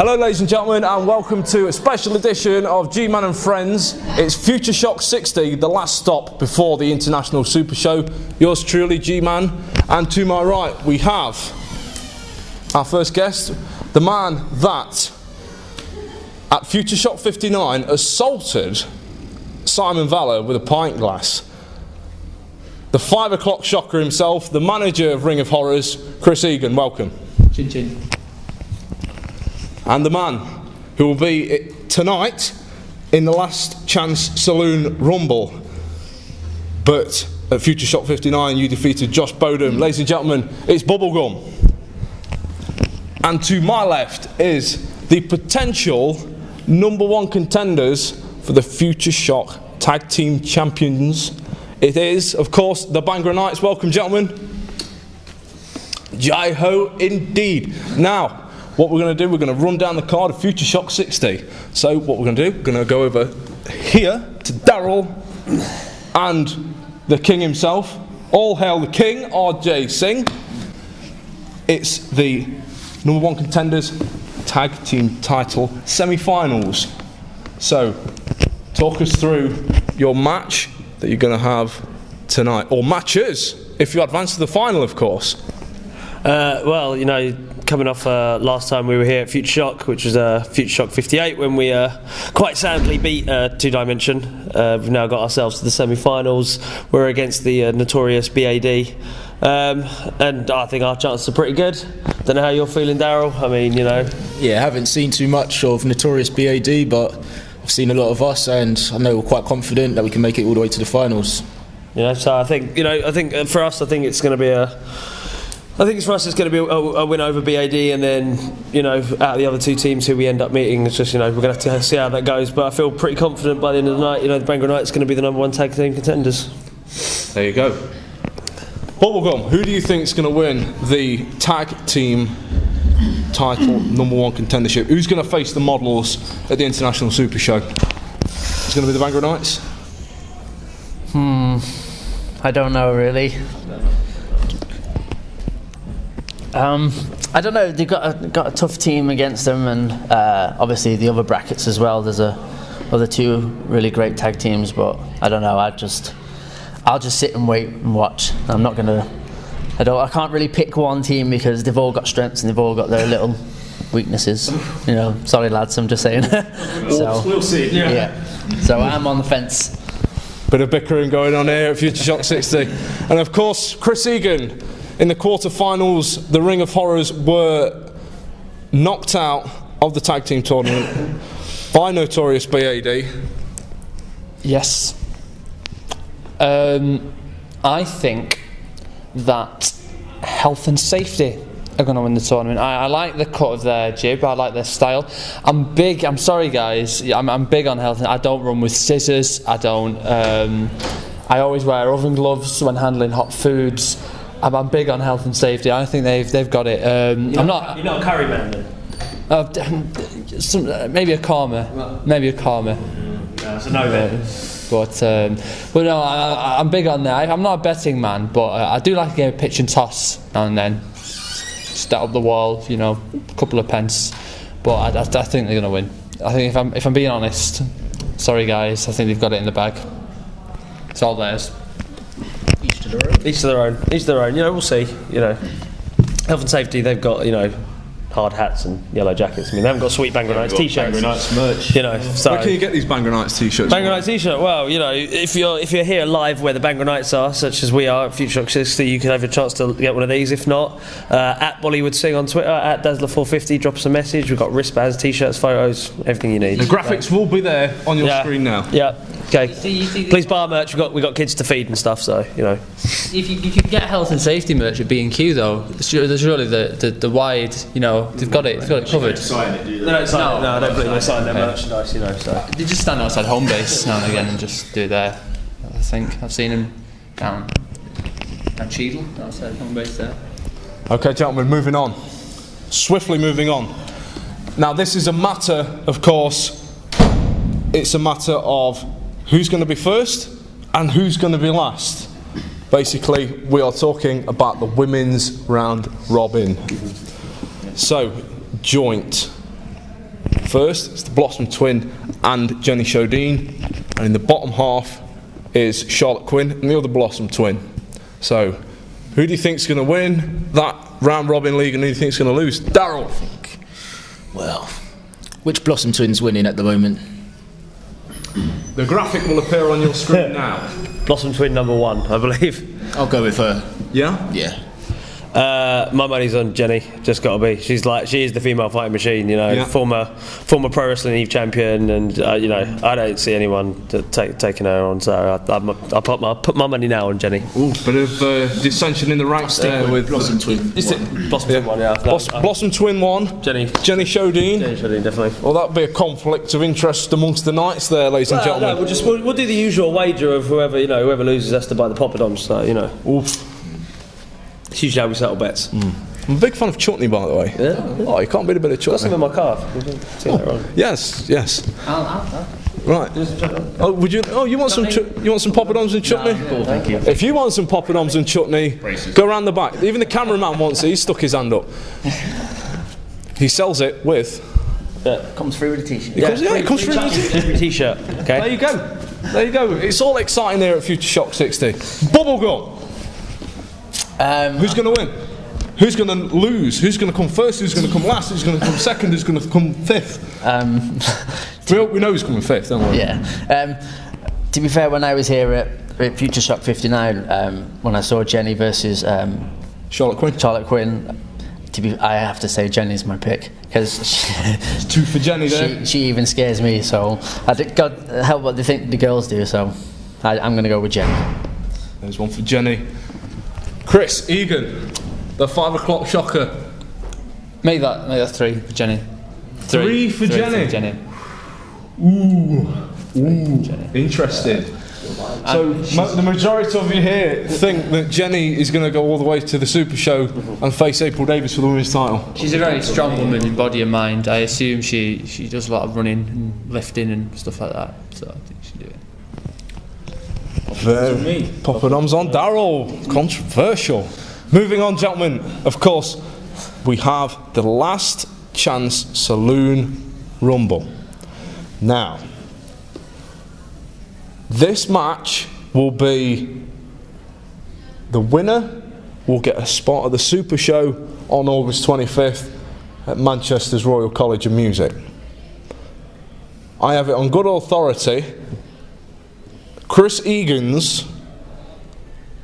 Hello ladies and gentlemen, and welcome to a special edition of G-Man and Friends. It's Futureshock 60, the last stop before the International Super Show. Yours truly, G-Man, and to my right we have our first guest, the man that at Futureshock 59 assaulted Simon Valor with a pint glass. The 5 o'clock shocker himself, the manager of Ring of Horrors, Chris Egan, welcome. Chin chin. And the man who will be tonight in the last Chance Saloon Rumble. But at Futureshock 59 you defeated Josh Bodum. Ladies and gentlemen, it's Bubblegum. And to my left is the potential #1 contenders for the Futureshock Tag Team Champions. It is, of course, the Bangor Knights. Welcome, gentlemen. Jai-ho indeed. Now, what we're going to do, we're going to run down the card of Futureshock 60. So what we're going to do, we're going to go over here to Daryl and the King himself. All hail the King, RJ Singh. It's the #1 contenders tag team title semi-finals. So talk us through your match that you're going to have tonight, or matches if you advance to the final, of course. Well, you know, coming off last time we were here at Futureshock, which was Futureshock 58, when we quite soundly beat Two Dimension. We've now got ourselves to the semi-finals. We're against the notorious BAD, and I think our chances are pretty good. Don't know how you're feeling, Daryl. I mean, you know. Yeah, I haven't seen too much of notorious BAD, but I've seen a lot of us, and I know we're quite confident that we can make it all the way to the finals. You know, so I think, you know, I think for us, I think it's going to be a win over BAD, and then, you know, out of the other two teams who we end up meeting, it's just, you know, we're going to have to see how that goes. But I feel pretty confident by the end of the night, you know, the Bangor Knights are going to be the #1 tag team contenders. There you go. Bubblegum, who do you think is going to win the tag team title #1 contendership? Who's going to face the models at the International Super Show? It's going to be the Bangor Knights? I don't know really. I don't know. They've got a tough team against them, and obviously the other brackets as well. There's other two really great tag teams, but I don't know. I'll just sit and wait and watch. I'm not gonna. I can't really pick one team because they've all got strengths and they've all got their little weaknesses. You know. Sorry lads, I'm just saying. So, we'll see. Yeah. So I'm on the fence. Bit of bickering going on here at Futureshock 60, and of course Chris Egan. In the quarterfinals, the Ring of Horrors were knocked out of the tag team tournament by notorious BAD. Yes. I think that health and safety are going to win the tournament. I like the cut of their jib. I like their style. I'm sorry guys. I'm big on health. I don't run with scissors. I don't. I always wear oven gloves when handling hot foods. I'm big on health and safety. I think they've got it. You're not a curry man then? Maybe a karma. Maybe a karma. That's a no. But no, I'm big on that. I'm not a betting man, but I do like a game of pitch and toss now and then. Step up the wall, you know, a couple of pence. But I think they're going to win. I think if I'm being honest, sorry guys, I think they've got it in the bag. It's all theirs. Each to their own. You know, we'll see. You know, health and safety. They've got, you know, hard hats and yellow jackets. I mean, they haven't got sweet Bangor Knights t-shirts. Bangor Knights merch. You know, so where can you get these Bangor Knights t-shirts? Bangor Knights t-shirt. Well, you know, if you're here live where the Bangor Knights are, such as we are at Futureshock 60, you can have a chance to get one of these. If not, at Bollywood Sing on Twitter, at Dazzler450, drop us a message. We've got wristbands, t-shirts, photos, everything you need. The graphics will be there on your screen now. Yeah. Okay. Please buy our merch. We've got kids to feed and stuff, so you know. If you get health and safety merch at B&Q though, there's surely the wide, you know, they've got it covered. They don't sign it. No, I don't believe they sign their merchandise, you know. So they just stand outside home base now and again and just do it there. I think I've seen them down Cheadle outside home base there. Okay, gentlemen, moving on. Swiftly moving on. Now, this is a matter, of course. It's a matter of who's going to be first and who's going to be last. Basically, we are talking about the women's round robin. So, joint. First, it's the Blossom Twin and Jenny Shodine, and in the bottom half is Charlotte Quinn and the other Blossom Twin. So, who do you think's going to win that round robin league, and who do you think's going to lose? Daryl. Well, which Blossom Twin's winning at the moment? The graphic will appear on your screen now. Blossom Twin number 1, I believe. I'll go with her. Yeah? Yeah. My money's on Jenny. Just got to be. She is the female fighting machine. You know, Yeah. former Pro Wrestling Eve champion, and you know, I don't see anyone taking her on. So I put my money now on Jenny. Ooh, bit of dissension in the ranks there with Blossom Twin. Is it Blossom Twin 1? Yeah. Blossom Twin 1, Jenny Shodine. Jenny Shodine, definitely. Well, that'd be a conflict of interest amongst the knights there, ladies and gentlemen. No, we'll do the usual wager of whoever loses has to buy the poppadoms. So you know. Oof. It's usually how we settle bets. I'm a big fan of chutney, by the way. Yeah. Oh, you can't beat a bit of Got some chutney. in my car. See you later on. Yes, yes. I'll Right. Oh, would you? Oh, you want some? You want some poppadoms and chutney? thank you. If you want some poppadoms and chutney, go round the back. Even the cameraman wants it. He stuck his hand up. He sells it with. Comes through with a t-shirt. It comes through. Every t-shirt. Okay. There you go. There you go. It's all exciting here at Futureshock 60. Bubblegum. Who's going to win? Who's going to lose? Who's going to come first? Who's going to come last? Who's going to come second? Who's going to come fifth? We know who's coming fifth, don't we? Yeah. To be fair, when I was here at Futureshock 59, when I saw Jenny versus Charlotte Quinn. I have to say Jenny's my pick because It's 2 for Jenny there. she even scares me. So God help what they think the girls do. So I'm going to go with Jenny. There's 1 for Jenny. Chris Egan, the 5 o'clock shocker. Make that 3 for Jenny. 3 for Jenny. Ooh, interesting. So the majority of you here think that Jenny is going to go all the way to the Super Show and face April Davis for the women's title. She's a very strong woman in body and mind. I assume she does a lot of running and lifting and stuff like that. So I think she'll do it. Poppadoms on Daryl. Controversial. Moving on, gentlemen. Of course, we have the last Chance Saloon Rumble. Now, this match will be the winner will get a spot at the Super Show on August 25th at Manchester's Royal College of Music. I have it on good authority. Chris Egan's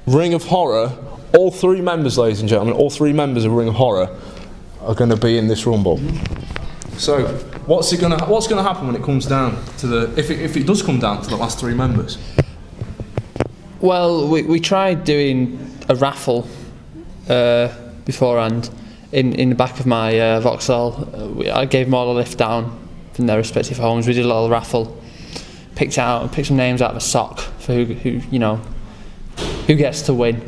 Ring of Horror, all 3 members, ladies and gentlemen, all 3 members of Ring of Horror are going to be in this Rumble. So, what's going to happen when it comes down to the if it does come down to the last 3 members? Well, we tried doing a raffle beforehand in the back of my Vauxhall. I gave them all a lift down from their respective homes. We did a little raffle, picked some names out of a sock for who gets to win.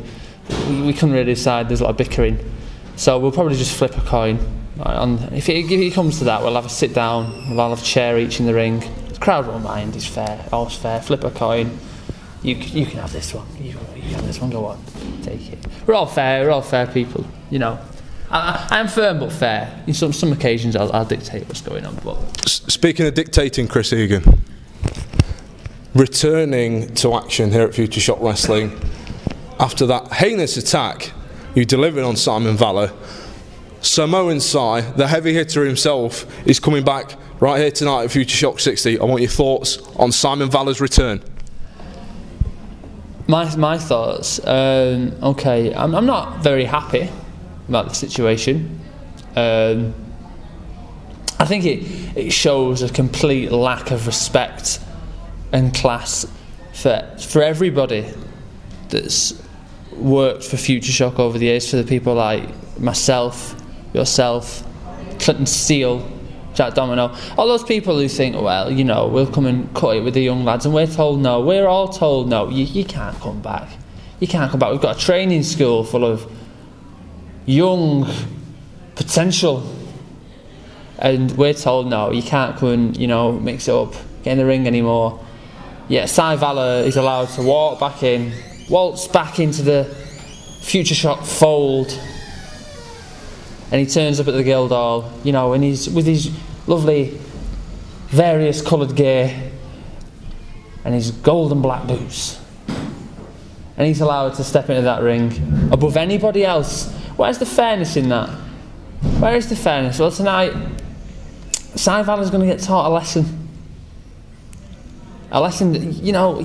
We couldn't really decide. There's a lot of bickering, so we'll probably just flip a coin. If it comes to that, we'll have a sit down. We'll all have a chair each in the ring. The crowd won't mind. It's fair. All's fair. Flip a coin. You can have this one. You have this one. Go on, take it. We're all fair. We're all fair people. You know. I'm firm but fair. In some occasions, I'll dictate what's going on. But Speaking of dictating, Chris Egan, returning to action here at Futureshock Wrestling after that heinous attack you delivered on Simon Valor, Samoan Sai, the heavy hitter himself, is coming back right here tonight at Futureshock 60. I want your thoughts on Simon Valor's return. my thoughts. Okay, I'm not very happy about the situation. I think it shows a complete lack of respect and class for everybody that's worked for Futureshock over the years, for the people like myself, yourself, Clinton Steele, Jack Domino, all those people who think, well, we'll come and cut it with the young lads, and we're told no. We're all told no. You can't come back. You can't come back. We've got a training school full of young potential, and we're told no. You can't come and mix it up, get in the ring anymore. Yet Sai Valor is allowed to walk back in, waltz back into the Futureshock fold, and he turns up at the Guildhall, and he's with his lovely various coloured gear, and his gold and black boots. And he's allowed to step into that ring above anybody else. Where's the fairness in that? Where is the fairness? Well, tonight, Cy Valor's going to get taught a lesson. A lesson that, you know,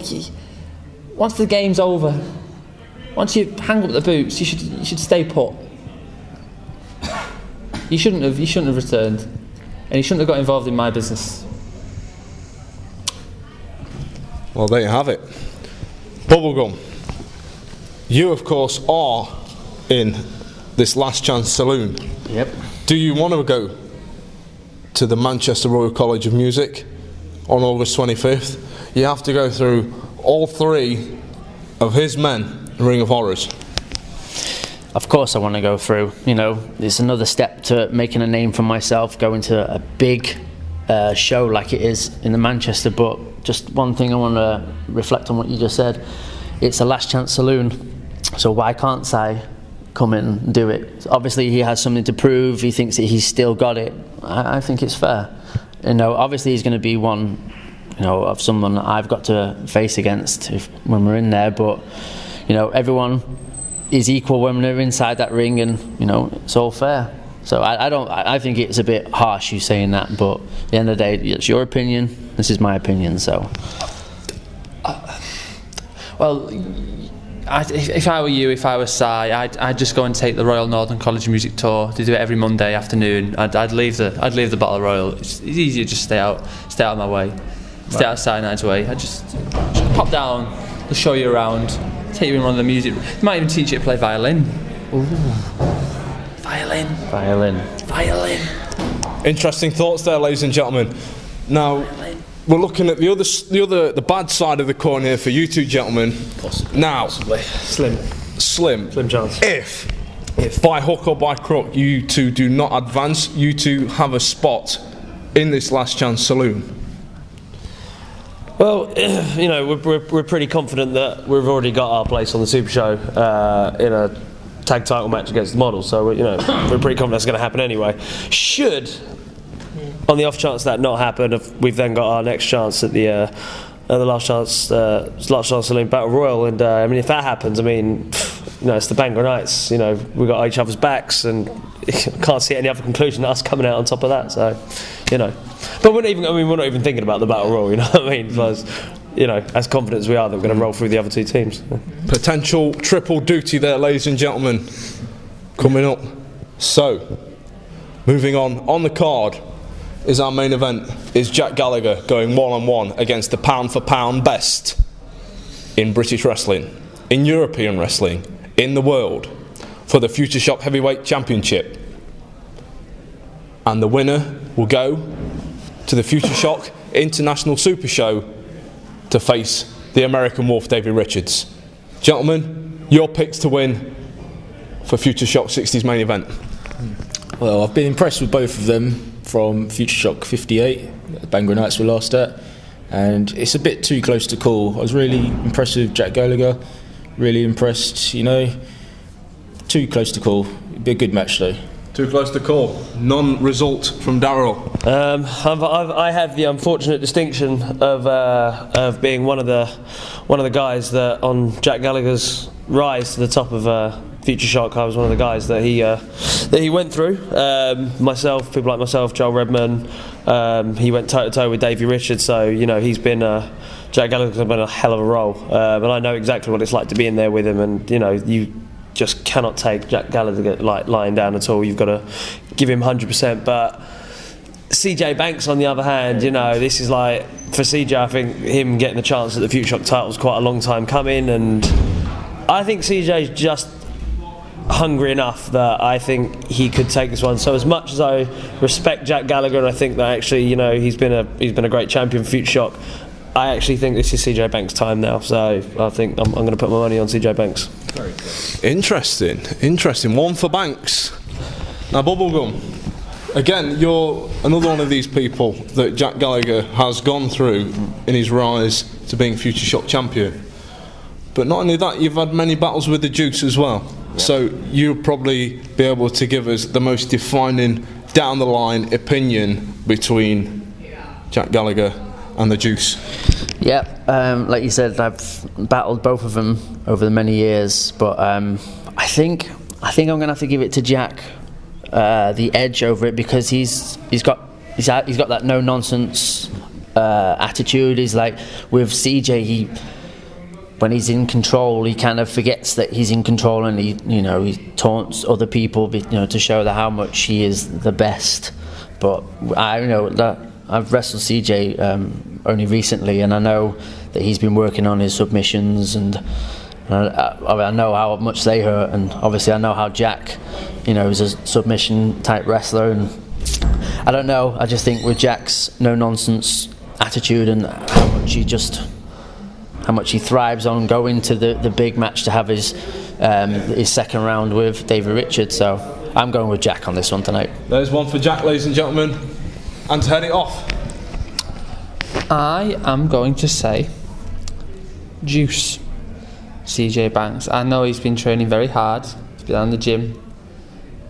once the game's over, once you hang up the boots, you should stay put. You shouldn't have returned, and you shouldn't have got involved in my business. Well, there you have it. Bubblegum, you of course are in this Last Chance Saloon. Yep. Do you want to go to the Manchester Royal College of Music on August 25th? You have to go through all 3 of his men, Ring of Horrors. Of course I want to go through. You know, it's another step to making a name for myself, going to a big show like it is in the Manchester. But just one thing I want to reflect on what you just said. It's a Last Chance Saloon, so why can't I come in and do it? Obviously he has something to prove. He thinks that he's still got it. I think it's fair. You know, obviously he's going to be one, you know, of someone that I've got to face against when we're in there. But you know, everyone is equal when they're inside that ring, and you know, it's all fair. So I think it's a bit harsh you saying that, but at the end of the day, it's your opinion, this is my opinion. So Well, if I were you, if I were Cy, I'd just go and take the Royal Northern College Music Tour. They do it every Monday afternoon. I'd leave the Battle Royal. It's easier to just stay out of my way, stay out of Cyanide's way. I just pop down, they'll show you around, take you in one of the music. They might even teach you to play violin. Ooh. Violin. Interesting thoughts there, ladies and gentlemen. Now, we're looking at the bad side of the coin here for you two gentlemen. Possibly. Slim chance. If by hook or by crook you two do not advance, you two have a spot in this Last Chance Saloon. Well, you know, we're pretty confident that we've already got our place on the Super Show in a tag title match against the Models, so we're pretty confident that's going to happen anyway. Should, on the off chance that not happen, we've then got our next chance at the Last Chance Saloon Battle Royal, and I mean, if that happens, I mean, you know, it's the Bangor Knights. You know, we've got each other's backs, and can't see any other conclusion than us coming out on top of that. So, you know, but we're not even thinking about the Battle Royal. You know what I mean? Because, you know, as confident as we are that we're going to roll through the other 2 teams. Potential triple duty there, ladies and gentlemen, coming up. So, moving on the card is our main event, is Jack Gallagher going one-on-one against the pound-for-pound best in British wrestling, in European wrestling, in the world, for the Futureshock Heavyweight Championship. And the winner will go to the Futureshock International Super Show to face the American Wolf, Davey Richards. Gentlemen, your picks to win for Futureshock 60's main event. Well, I've been impressed with both of them from Futureshock 58, the Bangor Knights were last at, and it's a bit too close to call. I was really impressed with Jack Gallagher, really impressed, you know, too close to call. It'd be a good match though. Too close to call. Non-result from Darryl. I have the unfortunate distinction of being one of the guys that on Jack Gallagher's rise to the top of Futureshock. I was one of the guys that he went through. People like myself, Joel Redman. He went toe to toe with Davey Richards. So you know, Jack Gallagher's been a hell of a role, and I know exactly what it's like to be in there with him. And you know, you just cannot take Jack Gallagher like lying down at all. You've got to give him 100%. But CJ Banks, on the other hand, you know, this is like, for CJ, I think him getting the chance at the Futureshock title is quite a long time coming, and I think CJ's just hungry enough that I think he could take this one. So as much as I respect Jack Gallagher, and I think that actually, you know, he's been a great champion for Futureshock, I actually think this is CJ Banks' time now. So I think I'm going to put my money on CJ Banks. Very good. Interesting. One for Banks. Now, Bubblegum, again, you're another one of these people that Jack Gallagher has gone through in his rise to being Futureshock champion. But not only that, you've had many battles with the Dukes as well. Yeah. So you'll probably be able to give us the most defining, down the line opinion between Jack Gallagher and the Juice? Yeah, like you said, I've battled both of them over the many years, but I think I'm going to have to give it to Jack the edge over it, because he's got that no nonsense attitude. He's like, with CJ, when he's in control, he kind of forgets that he's in control, and he taunts other people, to show that how much he is the best. But I know that I've wrestled CJ only recently, and I know that he's been working on his submissions, and I know how much they hurt, and obviously I know how Jack, is a submission type wrestler, and I don't know. I just think with Jack's no nonsense attitude and how much he thrives on going to the big match to have his second round with David Richards. So I'm going with Jack on this one tonight. There's one for Jack, ladies and gentlemen. And to head it off, I am going to say Juice. CJ Banks. I know he's been training very hard. He's been in the gym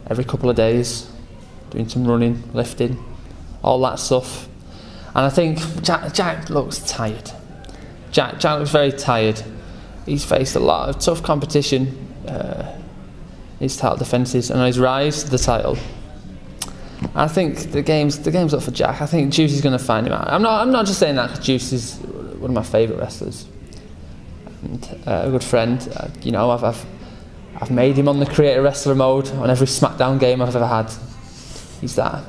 every couple of days, doing some running, lifting, all that stuff. And I think Jack looks tired. Jack looks very tired. He's faced a lot of tough competition, his title defences, and on his rise to the title. I think the game's up for Jack. I think Juice is going to find him out. I'm not just saying that because Juice is one of my favourite wrestlers. And, a good friend. I've made him on the creator wrestler mode on every SmackDown game I've ever had. He's that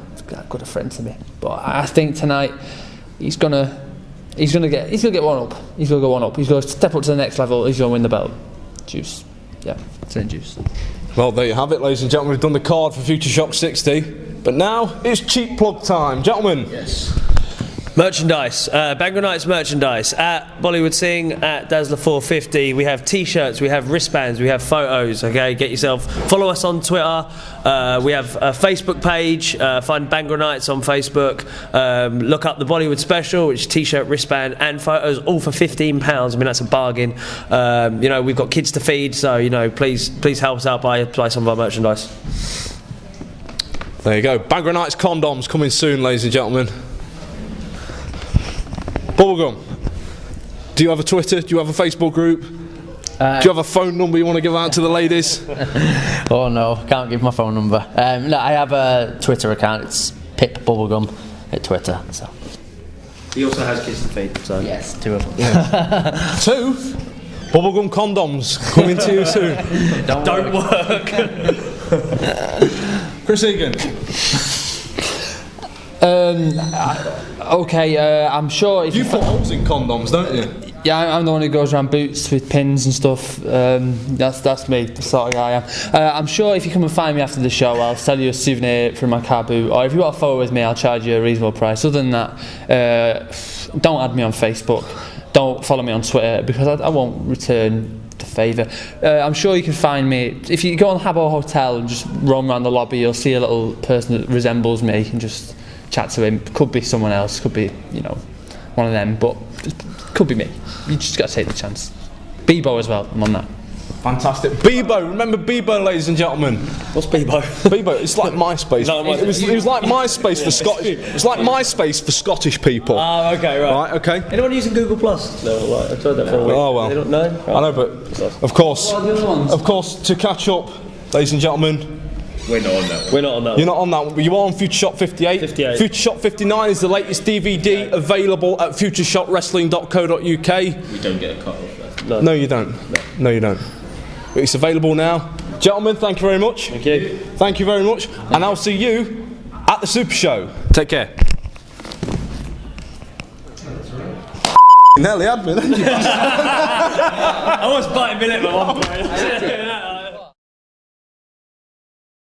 good a friend to me. But I think tonight he's gonna get one up. He's gonna go one up. He's gonna step up to the next level. He's gonna win the belt. Juice. Yeah, saying Juice. well, there you have it, ladies and gentlemen. We've done the card for Futureshock 60, but now it's cheap plug time. Gentlemen. Yes. Merchandise, Bangor Nights merchandise at Bollywood Sing, at Dazzler 450. We have t-shirts, we have wristbands, we have photos. Okay, follow us on Twitter. We have a Facebook page. Find Bangor Nights on Facebook. Look up the Bollywood special, which is t-shirt, wristband, and photos, all for £15. I mean, that's a bargain. We've got kids to feed, so please help us out by some of our merchandise. There you go. Bangor Nights condoms coming soon, ladies and gentlemen. Bubblegum, do you have a Twitter? Do you have a Facebook group? Do you have a phone number you want to give out to the ladies? Oh no, can't give my phone number. No, I have a Twitter account. It's Pip Bubblegum at Twitter. So. He also has kids to feed. So. Yes, 2 of them. Yeah. 2? Bubblegum condoms coming to you soon. Don't work. Chris Egan. I'm sure if you put holes in condoms, don't you? Yeah, I'm the one who goes around boots with pins and stuff. That's me, the sort of guy I am. I'm sure if you come and find me after the show, I'll sell you a souvenir from my car boot, or if you want to photo with me, I'll charge you a reasonable price. Other than that, don't add me on Facebook, don't follow me on Twitter, because I won't return the favour. I'm sure you can find me if you go on Habbo Hotel and just roam around the lobby. You'll see a little person that resembles me and just chat to him. Could be someone else, could be one of them, but could be me. You just got to take the chance. Bebo as well, I'm on that. Fantastic. Bebo, remember Bebo, ladies and gentlemen? What's Bebo? Bebo, it's like MySpace. No, it was like MySpace for Scottish. It's like MySpace for Scottish people. Oh, okay, right. Right, okay. Anyone using Google Plus? No, like, I tried that for a week. Oh well. They don't know? Right. I know, but of course, to catch up, ladies and gentlemen. We're not on that. We're not on that. You're not on that one, but you are on Futureshock 58. 58. Futureshock 59 is the latest DVD available at futureshockwrestling.co.uk. We don't get a cut off that. No, you don't. No, you don't. It's available now. Gentlemen, thank you very much. Thank you. Thank you very much. And I'll see you at the Super Show. Take care. Nearly had me, didn't you? I was biting my lip at one point.